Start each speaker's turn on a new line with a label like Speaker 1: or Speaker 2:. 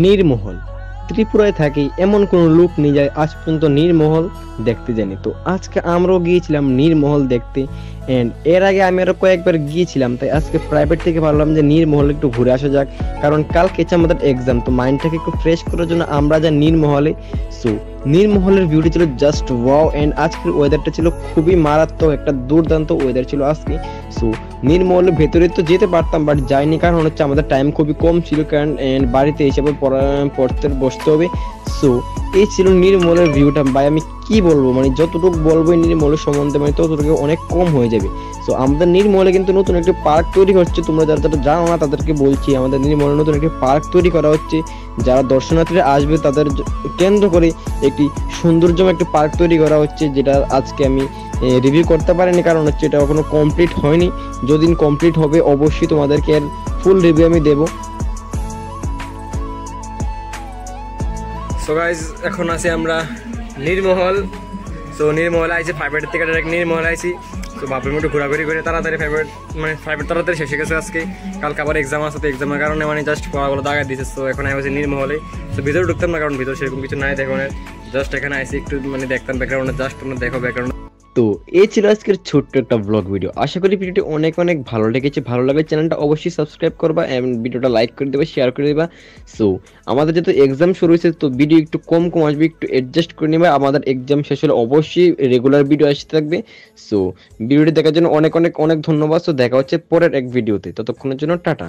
Speaker 1: নীরমহল ত্রিপুরায় থাকি এমন কোনো লোক নেই যায় আজ পর্যন্ত নীরমহল দেখতে যায়নি। তো আজকে আমরাও গিয়েছিলাম নীরমহল দেখতে। এন্ড এর আগে আমি আরো কয়েকবার গিয়েছিলাম, তাই আজকে প্রাইভেট থেকে ভাবলাম যে নীরমহল একটু ঘুরে আসা যাক, কারণ কালকে হচ্ছে আমাদের এক্সাম। তো মাইন্ডটাকে একটু ফ্রেশ করার জন্য আমরা যাই নীরমহলে। সো নীরমহলের ভিউটি ছিল জাস্ট ওয়াও। এন্ড আজকের ওয়েদারটা ছিল খুবই মারাত্মক, একটা দুর্দান্ত ওয়েদার ছিল আজকে। সো নীরমহলের ভেতরে তো যেতে পারতাম, বাট যাইনি, কারণ হচ্ছে আমাদের টাইম খুবই কম ছিল, কারণ বাড়িতে হিসেবে পড়তে বসতে হবে। সো এই ছিল নীরমহলের ভিউটা। ভাই আমি কি বলবো, মানে যতটুকু বলবো নীরমহলের সম্বন্ধে মানে ততটুকু অনেক কম হয়ে যাবে। সো আমাদের নীরমহলে কিন্তু নতুন একটি পার্ক তৈরি হচ্ছে, তোমরা যারা যারা জানো না তাদেরকে বলছি, আমাদের নীরমহলে নতুন একটি পার্ক তৈরি করা হচ্ছে। যারা দর্শনার্থীরা আসবে তাদের কেন্দ্র করে একটি সৌন্দর্যময় একটি পার্ক তৈরি করা হচ্ছে, যেটা আজকে আমি রিভিউ করতে পারিনি, কারণ হচ্ছে এটা এখনো কমপ্লিট হয়নি। যেদিন কমপ্লিট হবে অবশ্যই তোমাদেরকে এর ফুল রিভিউ আমি দেবো।
Speaker 2: সো গাইজ এখন আছি আমরা নীরমহল। সো নীরমহলে আইছি, প্রাইভেট থেকে ডাইরেক্ট নীরমহল আইছি। তো ভাবলাম একটু ঘোরাঘুরি করে তাড়াতাড়ি প্রাইভেট তাড়াতাড়ি শেষ হয়ে গেছে আজকে। কালকে আবার এক্সাম আছে, তো এক্সামের কারণে মানে জাস্ট পড়াগুলো দাগা দিয়েছে। তো এখন আমি আছি নীরমহলে। তো ভিতরে ঢুকতাম না, কারণ ভিতরে সেরকম কিছু নাই দেখনের। জাস্ট এখানে আইসি একটু মানে দেখতাম ব্যাকগ্রাউন্ডে, জাস্ট তোমরা দেখো ব্যাকগ্রাউন্ড।
Speaker 1: তো এই ছিল আজকের ছোট্ট একটা ব্লগ ভিডিও। আশা করি ভিডিওটি অনেক অনেক ভালো লেগেছে। ভালো লাগলে চ্যানেলটা অবশ্যই সাবস্ক্রাইব করবা এবং ভিডিওটা লাইক করে দেবা, শেয়ার করে দেবা। সো আমাদের যেহেতু এক্সাম শুরু হয়েছে, তো ভিডিও একটু কম কম আসবে, একটু অ্যাডজাস্ট করে নেবা। আমাদের এক্সাম শেষ হলে অবশ্যই রেগুলার ভিডিও আসতে থাকবে। সো ভিডিওটি দেখার জন্য অনেক অনেক অনেক ধন্যবাদ। সো দেখা হচ্ছে পরের এক ভিডিওতে, ততক্ষণের জন্য টাটা।